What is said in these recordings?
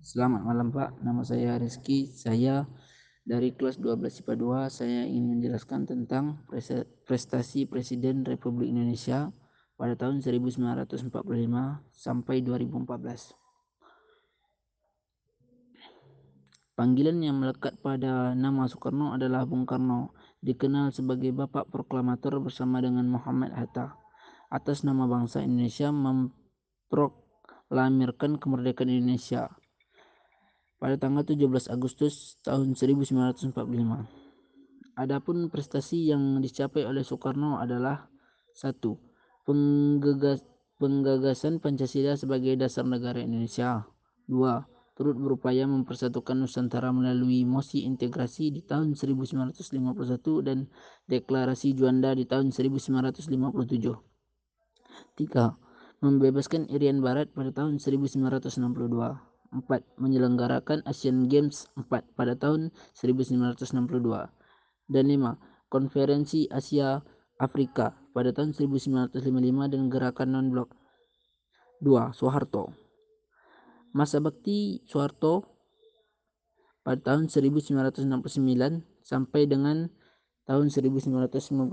Selamat malam Pak, nama saya Rizky. Saya dari kelas 12 IPA 2. Saya ingin menjelaskan tentang prestasi Presiden Republik Indonesia pada tahun 1945 sampai 2014. Panggilan yang melekat pada nama Soekarno adalah Bung Karno, dikenal sebagai Bapak Proklamator bersama dengan Muhammad Hatta. Atas nama bangsa Indonesia memproklamirkan kemerdekaan Indonesia pada tanggal 17 Agustus tahun 1945. Adapun prestasi yang dicapai oleh Soekarno adalah 1. Penggagasan Pancasila sebagai dasar negara Indonesia. 2. Turut berupaya mempersatukan Nusantara melalui mosi integrasi di tahun 1951 dan deklarasi Juanda di tahun 1957. 3. Membebaskan Irian Barat pada tahun 1962. 4. Menyelenggarakan Asian Games 4 pada tahun 1962. Dan 5. Konferensi Asia Afrika pada tahun 1955 dan gerakan non-blok. 2. Soeharto. Masa bakti Soeharto pada tahun 1969 sampai dengan tahun 1998.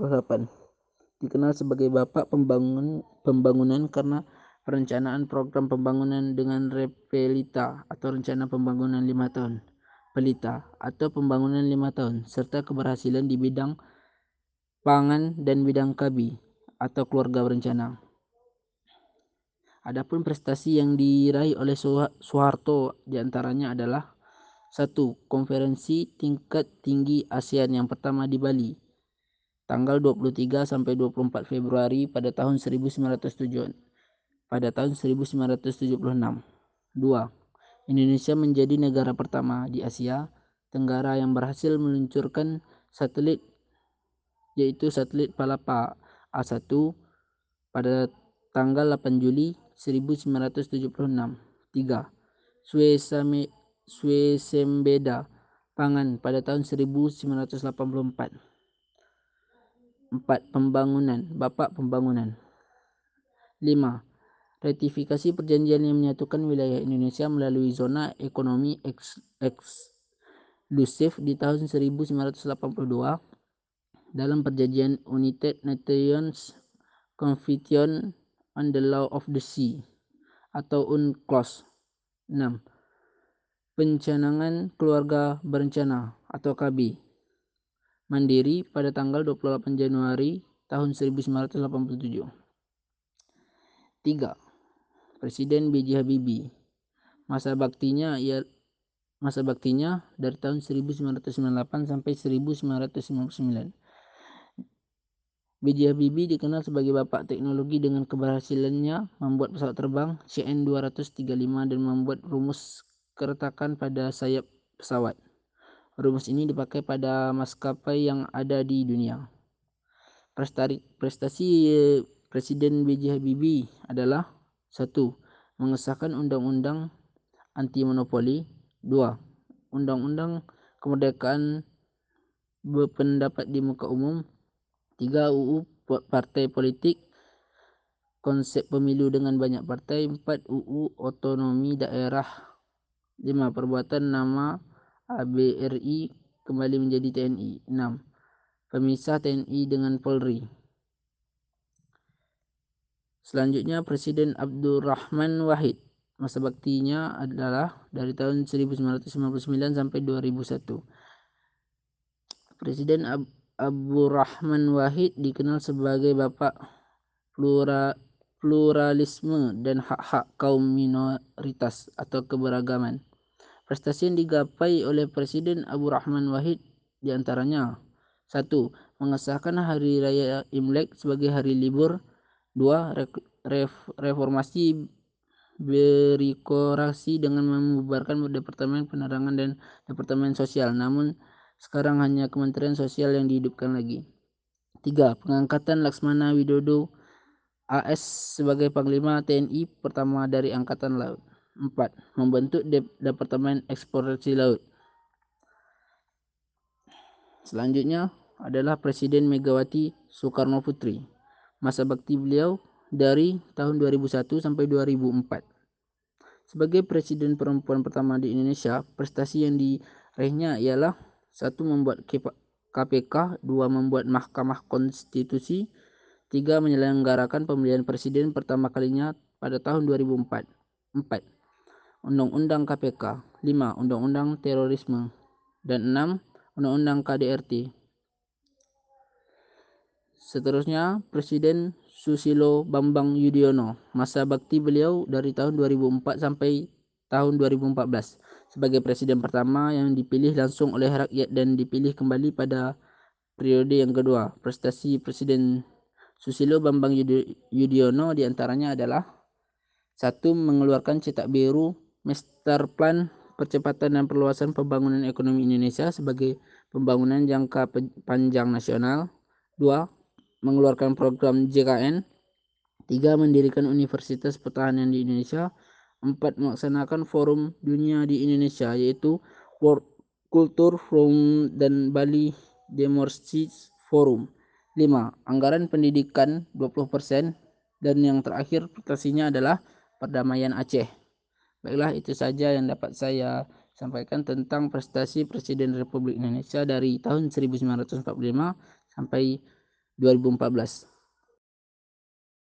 Dikenal sebagai Bapak Pembangunan karena perencanaan program pembangunan dengan Repelita atau rencana pembangunan 5 tahun, Pelita atau pembangunan 5 tahun, serta keberhasilan di bidang pangan dan bidang KABI atau keluarga berencana. Adapun prestasi yang diraih oleh Soeharto diantaranya adalah 1. Konferensi tingkat tinggi ASEAN yang pertama di Bali, tanggal 23 sampai 24 Februari pada tahun 1976. 2. Indonesia menjadi negara pertama di Asia Tenggara yang berhasil meluncurkan satelit, yaitu satelit Palapa A1 pada tanggal 8 Juli 1976. 3. Swesembeda pangan pada tahun 1984. 4. Bapak Pembangunan. 5. Ratifikasi perjanjian yang menyatukan wilayah Indonesia melalui zona ekonomi eksklusif di tahun 1982 dalam perjanjian United Nations Convention on the Law of the Sea atau UNCLOS. 6. Pencanangan Keluarga Berencana atau KB Mandiri pada tanggal 28 Januari tahun 1987. 3. Presiden B.J. Habibie. Masa baktinya dari tahun 1998 sampai 1999. B.J. Habibie dikenal sebagai bapak teknologi dengan keberhasilannya membuat pesawat terbang CN-235 dan membuat rumus keretakan pada sayap pesawat. Rumus ini dipakai pada maskapai yang ada di dunia. Prestasi Presiden B.J. Habibie adalah 1. Mengesahkan Undang-Undang Anti Monopoli. 2. Undang-Undang Kemerdekaan Berpendapat di Muka Umum. 3. UU Partai Politik, konsep pemilu dengan banyak partai. 4. UU Otonomi Daerah. 5. Perbuatan nama ABRI kembali menjadi TNI. 6. Pemisah TNI dengan Polri. Selanjutnya Presiden Abdurrahman Wahid. Masa baktinya adalah dari tahun 1959 sampai 2001. Presiden Abdurrahman Wahid dikenal sebagai Bapak Pluralisme dan hak-hak kaum minoritas atau keberagaman. Prestasi yang digapai oleh Presiden Abdurrahman Wahid diantaranya 1. Mengesahkan Hari Raya Imlek sebagai hari libur. 2. Reformasi birokrasi dengan membubarkan Departemen Penerangan dan Departemen Sosial, namun sekarang hanya Kementerian Sosial yang dihidupkan lagi. 3. Pengangkatan Laksmana Widodo AS sebagai Panglima TNI pertama dari Angkatan Laut. 4. Membentuk Departemen Eksplorasi Laut. Selanjutnya adalah Presiden Megawati Soekarno Putri. Masa bakti beliau dari tahun 2001 sampai 2004. Sebagai presiden perempuan pertama di Indonesia, prestasi yang diraihnya ialah 1. Membuat KPK, 2. Membuat Mahkamah Konstitusi, 3. Menyelenggarakan pemilihan presiden pertama kalinya pada tahun 2004. 4. Undang-Undang KPK, 5. Undang-Undang Terorisme, dan 6. Undang-Undang KDRT. Seterusnya, Presiden Susilo Bambang Yudhoyono. Masa bakti beliau dari tahun 2004 sampai tahun 2014 sebagai presiden pertama yang dipilih langsung oleh rakyat dan dipilih kembali pada periode yang kedua. Prestasi Presiden Susilo Bambang Yudhoyono diantaranya adalah 1. Mengeluarkan cetak biru Master Plan Percepatan dan Perluasan Pembangunan Ekonomi Indonesia sebagai pembangunan jangka panjang nasional. 2. Mengeluarkan program JKN. 3. Mendirikan Universitas Pertahanan di Indonesia. 4. Melaksanakan forum dunia di Indonesia yaitu World Culture Forum dan Bali Democracy Forum. 5. Anggaran pendidikan 20%. Dan yang terakhir prestasinya adalah perdamaian Aceh. Baiklah, itu saja yang dapat saya sampaikan tentang prestasi Presiden Republik Indonesia dari tahun 1945 sampai 2014.